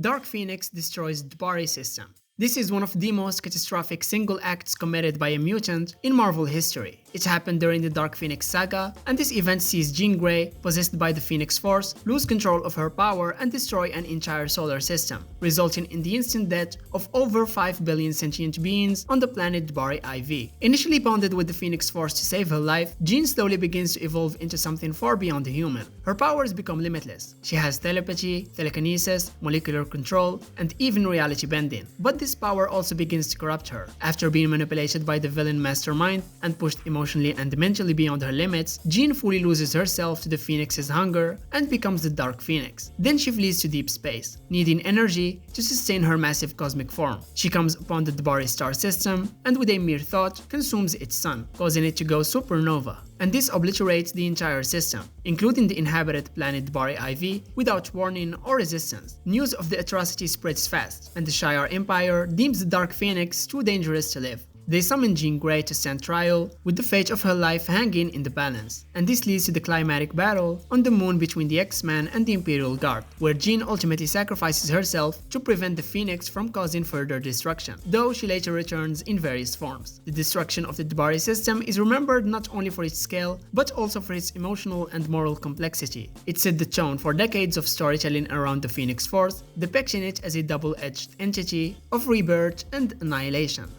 Dark Phoenix destroys Dbari system. This is one of the most catastrophic single acts committed by a mutant in Marvel history. It happened during the Dark Phoenix saga, and this event sees Jean Grey, possessed by the Phoenix Force, lose control of her power and destroy an entire solar system, resulting in the instant death of over 5 billion sentient beings on the planet Dbari IV. Initially bonded with the Phoenix Force to save her life, Jean slowly begins to evolve into something far beyond the human. Her powers become limitless. She has telepathy, telekinesis, molecular control, and even reality bending. But this power also begins to corrupt her. After being manipulated by the villain Mastermind and pushed emotionally and mentally beyond her limits, Jean fully loses herself to the Phoenix's hunger and becomes the Dark Phoenix. Then she flees to deep space, needing energy to sustain her massive cosmic form. She comes upon the Dbari star system and with a mere thought consumes its sun, causing it to go supernova. And this obliterates the entire system, including the inhabited planet Dbari IV, without warning or resistance. News of the atrocity spreads fast, and the Shi'ar Empire deems the Dark Phoenix too dangerous to live. They summon Jean Grey to stand trial, with the fate of her life hanging in the balance, and this leads to the climatic battle on the moon between the X-Men and the Imperial Guard, where Jean ultimately sacrifices herself to prevent the Phoenix from causing further destruction, though she later returns in various forms. The destruction of the Dbari system is remembered not only for its scale, but also for its emotional and moral complexity. It set the tone for decades of storytelling around the Phoenix Force, depicting it as a double-edged entity of rebirth and annihilation.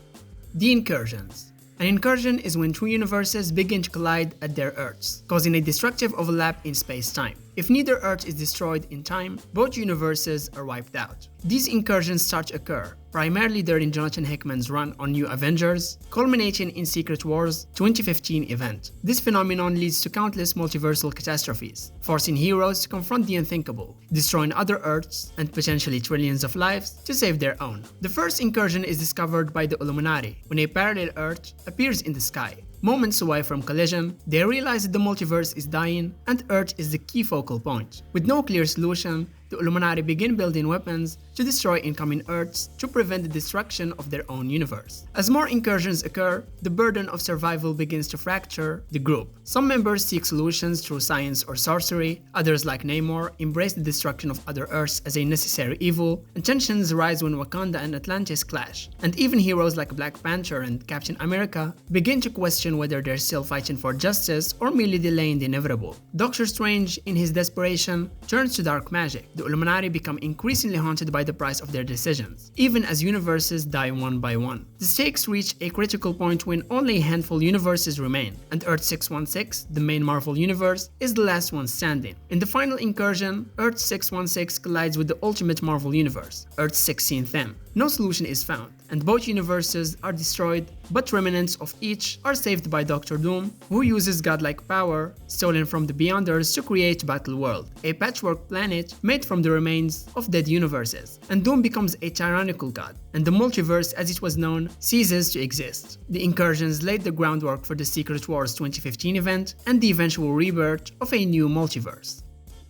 The Incursions. An incursion is when two universes begin to collide at their Earths, causing a destructive overlap in space-time. If neither Earth is destroyed in time, both universes are wiped out. These incursions start to occur, primarily during Jonathan Hickman's run on New Avengers, culminating in Secret Wars 2015 event. This phenomenon leads to countless multiversal catastrophes, forcing heroes to confront the unthinkable, destroying other Earths and potentially trillions of lives to save their own. The first incursion is discovered by the Illuminati when a parallel Earth appears in the sky. Moments away from collision, they realize that the multiverse is dying and Earth is the key focal point. With no clear solution, the Illuminati begin building weapons to destroy incoming Earths to prevent the destruction of their own universe. As more incursions occur, the burden of survival begins to fracture the group. Some members seek solutions through science or sorcery, others like Namor embrace the destruction of other Earths as a necessary evil, and tensions rise when Wakanda and Atlantis clash. And even heroes like Black Panther and Captain America begin to question whether they're still fighting for justice or merely delaying the inevitable. Doctor Strange, in his desperation, turns to dark magic. The Illuminati become increasingly haunted by the price of their decisions, even as universes die one by one. The stakes reach a critical point when only a handful universes remain, and Earth 616, the main Marvel universe, is the last one standing. In the final incursion, Earth 616 collides with the ultimate Marvel universe, Earth 1610. No solution is found, and both universes are destroyed, but remnants of each are saved by Doctor Doom, who uses godlike power stolen from the Beyonders to create Battleworld, a patchwork planet made from the remains of dead universes, and Doom becomes a tyrannical god, and the multiverse as it was known ceases to exist. The incursions laid the groundwork for the Secret Wars 2015 event and the eventual rebirth of a new multiverse.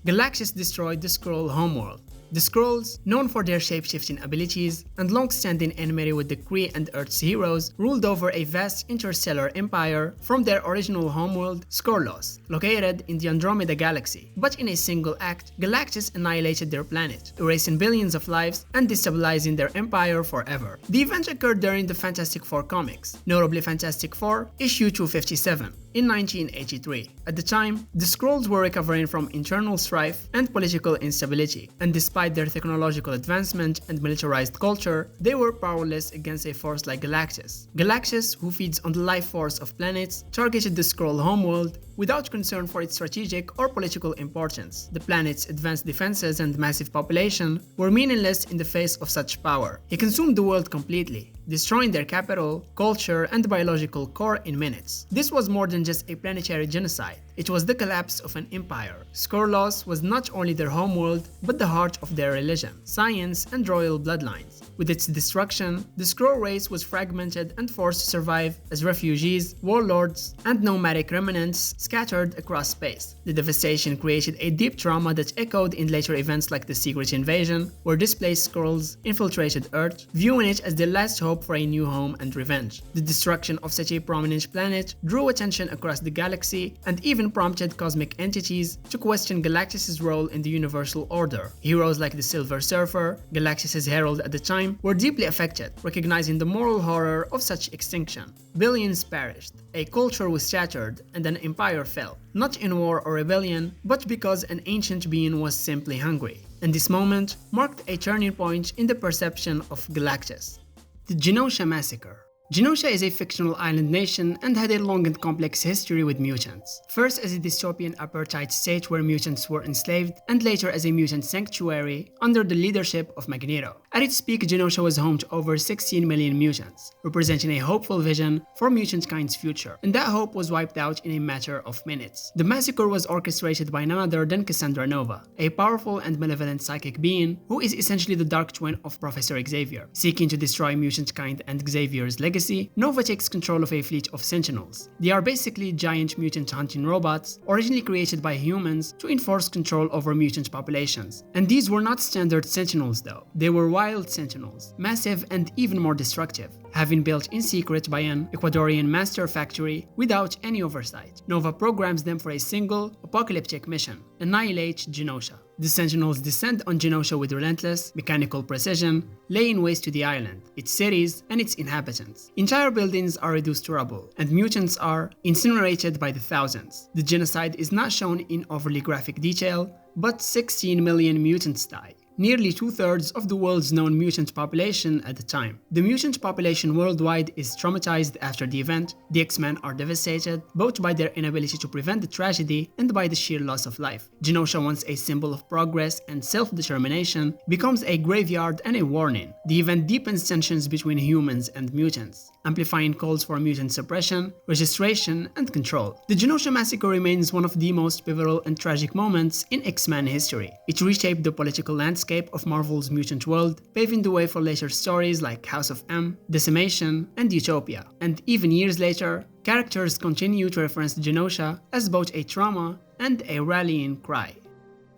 Galactus destroyed the Skrull homeworld. The Skrulls, known for their shape-shifting abilities and long-standing enmity with the Kree and Earth's heroes, ruled over a vast interstellar empire from their original homeworld, Skrullos, located in the Andromeda Galaxy. But in a single act, Galactus annihilated their planet, erasing billions of lives and destabilizing their empire forever. The event occurred during the Fantastic Four comics, notably Fantastic Four issue 257. In 1983. At the time, the Skrulls were recovering from internal strife and political instability, and despite their technological advancement and militarized culture, they were powerless against a force like Galactus. Galactus, who feeds on the life force of planets, targeted the Skrull homeworld without concern for its strategic or political importance. The planet's advanced defenses and massive population were meaningless in the face of such power. He consumed the world completely, destroying their capital, culture, and biological core in minutes. This was more than just a planetary genocide. It was the collapse of an empire. Skrullos was not only their homeworld, but the heart of their religion, science, and royal bloodlines. With its destruction, the Skrull race was fragmented and forced to survive as refugees, warlords, and nomadic remnants scattered across space. The devastation created a deep trauma that echoed in later events like the Secret Invasion, where displaced Skrulls infiltrated Earth, viewing it as their last hope for a new home and revenge. The destruction of such a prominent planet drew attention across the galaxy and even even prompted cosmic entities to question Galactus' role in the universal order. Heroes like the Silver Surfer, Galactus' herald at the time, were deeply affected, recognizing the moral horror of such extinction. Billions perished, a culture was shattered, and an empire fell, not in war or rebellion, but because an ancient being was simply hungry. And this moment marked a turning point in the perception of Galactus. The Genosha Massacre. Genosha is a fictional island nation and had a long and complex history with mutants. First as a dystopian apartheid state where mutants were enslaved, and later as a mutant sanctuary under the leadership of Magneto. At its peak, Genosha was home to over 16 million mutants, representing a hopeful vision for mutant kind's future, and that hope was wiped out in a matter of minutes. The massacre was orchestrated by none other than Cassandra Nova, a powerful and malevolent psychic being who is essentially the dark twin of Professor Xavier. Seeking to destroy mutant kind and Xavier's legacy, Nova takes control of a fleet of Sentinels. They are basically giant mutant hunting robots, originally created by humans to enforce control over mutant populations. And these were not standard Sentinels though, they were wild Sentinels, massive and even more destructive, having built in secret by an Ecuadorian master factory without any oversight. Nova programs them for a single, apocalyptic mission: annihilate Genosha. The Sentinels descend on Genosha with relentless, mechanical precision, laying waste to the island, its cities, and its inhabitants. Entire buildings are reduced to rubble, and mutants are incinerated by the thousands. The genocide is not shown in overly graphic detail, but 16 million mutants die, nearly 2/3 of the world's known mutant population at the time. The mutant population worldwide is traumatized after the event. The X-Men are devastated, both by their inability to prevent the tragedy and by the sheer loss of life. Genosha, once a symbol of progress and self-determination, becomes a graveyard and a warning. The event deepens tensions between humans and mutants, amplifying calls for mutant suppression, registration, and control. The Genosha Massacre remains one of the most pivotal and tragic moments in X-Men history. It reshaped the political landscape of Marvel's mutant world, paving the way for later stories like House of M, Decimation, and Utopia. And even years later, characters continue to reference Genosha as both a trauma and a rallying cry.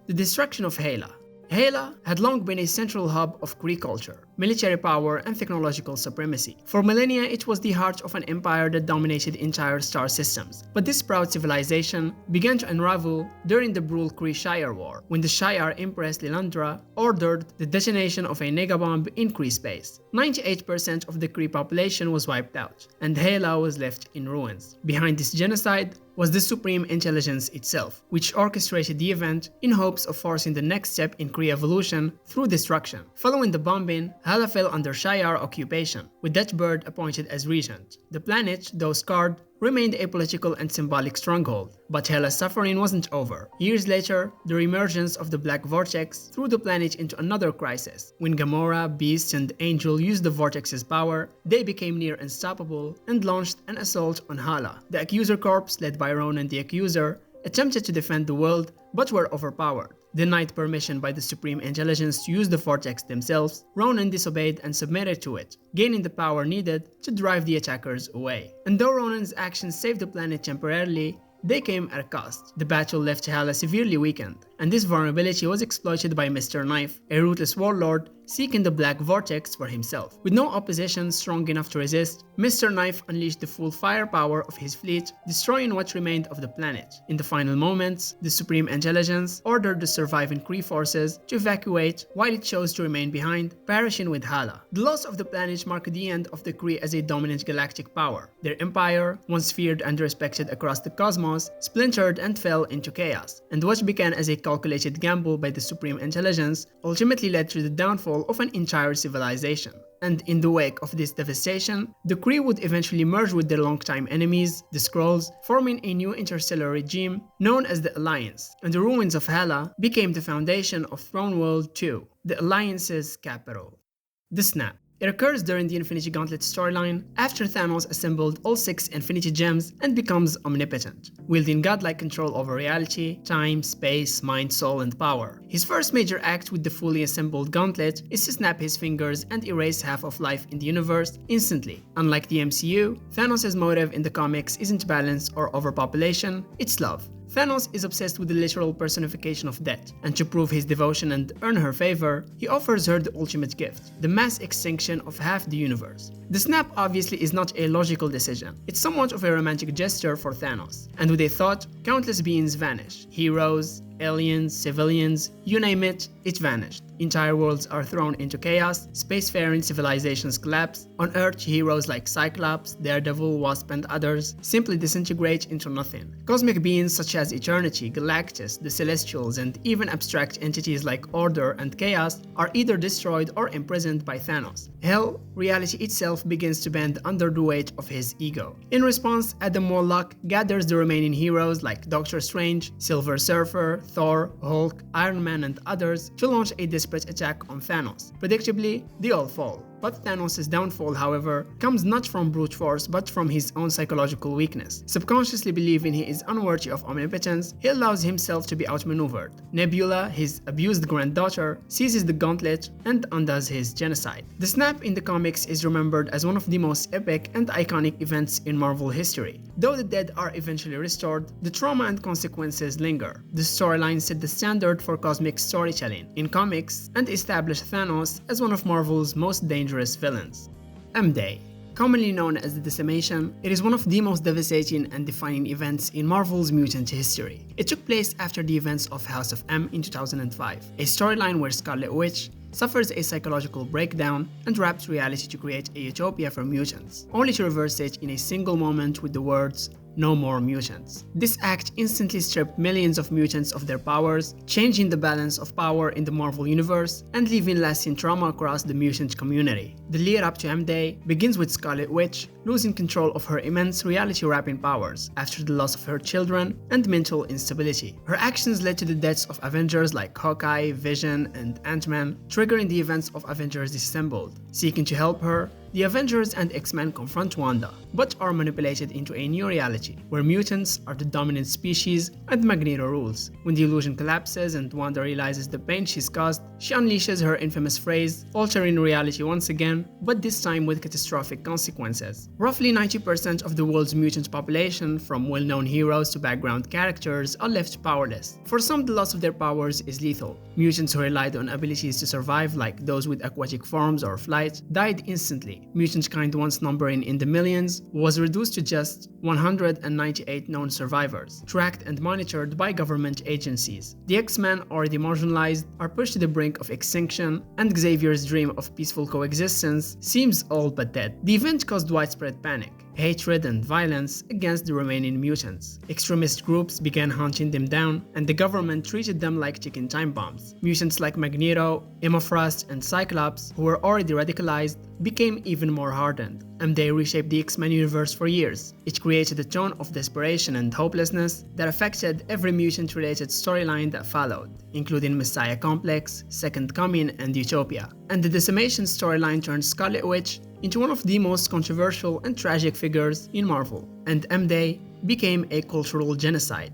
The destruction of Hala. Hala had long been a central hub of Kree culture, military power, and technological supremacy. For millennia, it was the heart of an empire that dominated entire star systems. But this proud civilization began to unravel during the brutal Kree-Shire War, when the Shire Empress Lilandra ordered the detonation of a negabomb in Kree space. 98% of the Kree population was wiped out, and Hala was left in ruins. Behind this genocide was the Supreme Intelligence itself, which orchestrated the event in hopes of forcing the next step in Kree evolution through destruction. Following the bombing, Hala fell under Shire occupation, with Deathbird appointed as regent. The planet, though scarred, remained a political and symbolic stronghold. But Hela's suffering wasn't over. Years later, the reemergence of the Black Vortex threw the planet into another crisis. When Gamora, Beast, and Angel used the Vortex's power, they became near unstoppable and launched an assault on Hala. The Accuser Corps, led by Ronan the Accuser, attempted to defend the world, but were overpowered. Denied permission by the Supreme Intelligence to use the Vortex themselves, Ronan disobeyed and submitted to it, gaining the power needed to drive the attackers away. And though Ronan's actions saved the planet temporarily, they came at a cost. The battle left Hala severely weakened, and this vulnerability was exploited by Mr. Knife, a ruthless warlord seeking the Black Vortex for himself. With no opposition strong enough to resist, Mr. Knife unleashed the full firepower of his fleet, destroying what remained of the planet. In the final moments, the Supreme Intelligence ordered the surviving Kree forces to evacuate while it chose to remain behind, perishing with Hala. The loss of the planet marked the end of the Kree as a dominant galactic power. Their empire, once feared and respected across the cosmos, splintered and fell into chaos, and what began as a calculated gamble by the Supreme Intelligence ultimately led to the downfall of an entire civilization. And in the wake of this devastation, the Kree would eventually merge with their longtime enemies, the Skrulls, forming a new interstellar regime known as the Alliance, and the ruins of Hala became the foundation of Throne World 2, the Alliance's capital. The Snap. It occurs during the Infinity Gauntlet storyline after Thanos assembled all 6 Infinity Gems and becomes omnipotent, wielding godlike control over reality, time, space, mind, soul, and power. His first major act with the fully assembled gauntlet is to snap his fingers and erase half of life in the universe instantly. Unlike the MCU, Thanos' motive in the comics isn't balance or overpopulation, it's love. Thanos is obsessed with the literal personification of death, and to prove his devotion and earn her favor, he offers her the ultimate gift, the mass extinction of half the universe. The snap obviously is not a logical decision, it's somewhat of a romantic gesture for Thanos, and with a thought, countless beings vanish. Heroes, aliens, civilians, you name it, it vanished. Entire worlds are thrown into chaos, spacefaring civilizations collapse. On Earth, heroes like Cyclops, Daredevil, Wasp, and others simply disintegrate into nothing. Cosmic beings such as Eternity, Galactus, the Celestials, and even abstract entities like Order and Chaos are either destroyed or imprisoned by Thanos. Hell, reality itself begins to bend under the weight of his ego. In response, Adam Warlock gathers the remaining heroes like Doctor Strange, Silver Surfer, Thor, Hulk, Iron Man, and others to launch a desperate attack on Thanos. Predictably, they all fall. But Thanos' downfall, however, comes not from brute force but from his own psychological weakness. Subconsciously believing he is unworthy of omnipotence, he allows himself to be outmaneuvered. Nebula, his abused granddaughter, seizes the gauntlet and undoes his genocide. The snap in the comics is remembered as one of the most epic and iconic events in Marvel history. Though the dead are eventually restored, the trauma and consequences linger. The storyline set the standard for cosmic storytelling in comics and established Thanos as one of Marvel's most dangerous villains. M-Day. Commonly known as the Decimation, it is one of the most devastating and defining events in Marvel's mutant history. It took place after the events of House of M in 2005, a storyline where Scarlet Witch suffers a psychological breakdown and wraps reality to create a utopia for mutants, only to reverse it in a single moment with the words, "No more mutants." This act instantly stripped millions of mutants of their powers, changing the balance of power in the Marvel universe and leaving lasting trauma across the mutant community. The lead up to M-Day begins with Scarlet Witch losing control of her immense reality-wrapping powers after the loss of her children and mental instability. Her actions led to the deaths of Avengers like Hawkeye, Vision, and Ant-Man, triggering the events of Avengers Disassembled. Seeking to help her, the Avengers and X-Men confront Wanda, but are manipulated into a new reality, where mutants are the dominant species and Magneto rules. When the illusion collapses and Wanda realizes the pain she's caused, she unleashes her infamous phrase, altering reality once again, but this time with catastrophic consequences. Roughly 90% of the world's mutant population, from well-known heroes to background characters, are left powerless. For some, the loss of their powers is lethal. Mutants who relied on abilities to survive, like those with aquatic forms or flight, died instantly. Mutant kind, once numbering in the millions, was reduced to just 198 known survivors, tracked and monitored by government agencies. The X-Men, already marginalized, are pushed to the brink of extinction, and Xavier's dream of peaceful coexistence seems all but dead. The event caused widespread panic, hatred, and violence against the remaining mutants. Extremist groups began hunting them down, and the government treated them like ticking time bombs. Mutants like Magneto, Emma Frost, and Cyclops, who were already radicalized, became even more hardened, and they reshaped the X-Men universe for years. It created a tone of desperation and hopelessness that affected every mutant-related storyline that followed, including Messiah Complex, Second Coming, and Utopia. And the Decimation storyline turned Scarlet Witch into one of the most controversial and tragic figures in Marvel, and M-Day became a cultural genocide.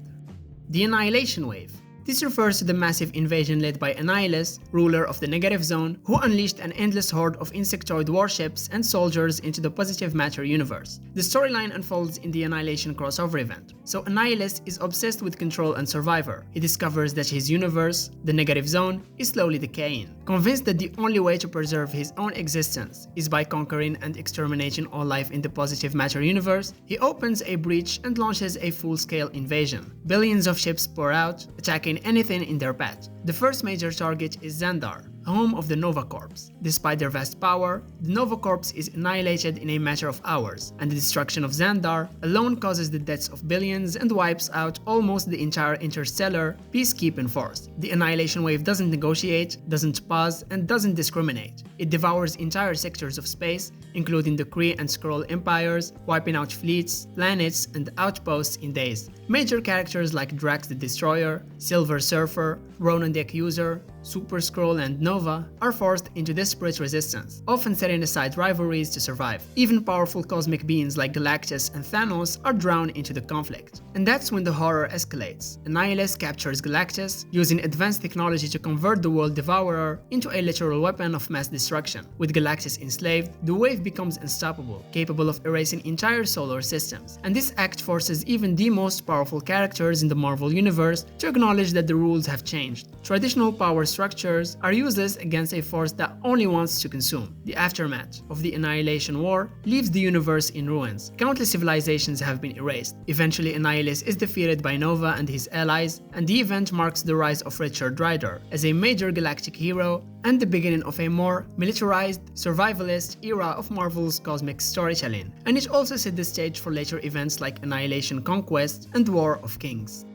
The Annihilation Wave. This refers to the massive invasion led by Annihilus, ruler of the Negative Zone, who unleashed an endless horde of insectoid warships and soldiers into the positive matter universe. The storyline unfolds in the Annihilation crossover event. So Annihilus is obsessed with control and survivor. He discovers that his universe, the Negative Zone, is slowly decaying. Convinced that the only way to preserve his own existence is by conquering and exterminating all life in the positive matter universe, he opens a breach and launches a full-scale invasion. Billions of ships pour out, attacking anything in their path. The first major target is Xandar, home of the Nova Corps. Despite their vast power, the Nova Corps is annihilated in a matter of hours, and the destruction of Xandar alone causes the deaths of billions and wipes out almost the entire interstellar peacekeeping force. The Annihilation Wave doesn't negotiate, doesn't pause, and doesn't discriminate. It devours entire sectors of space, including the Kree and Skrull empires, wiping out fleets, planets, and outposts in days. Major characters like Drax the Destroyer, Silver Surfer, Ronan the Accuser, Super Skrull and Nova are forced into desperate resistance, often setting aside rivalries to survive. Even powerful cosmic beings like Galactus and Thanos are drawn into the conflict. And that's when the horror escalates. Annihilation captures Galactus, using advanced technology to convert the World Devourer into a literal weapon of mass destruction. With Galactus enslaved, the wave becomes unstoppable, capable of erasing entire solar systems. And this act forces even the most powerful characters in the Marvel Universe to acknowledge that the rules have changed. Traditional power structures are useless against a force that only wants to consume. The aftermath of the Annihilation War leaves the universe in ruins. Countless civilizations have been erased. Eventually, Annihilus is defeated by Nova and his allies, and the event marks the rise of Richard Rider as a major galactic hero and the beginning of a more militarized, survivalist era of Marvel's cosmic storytelling. And it also set the stage for later events like Annihilation Conquest and War of Kings.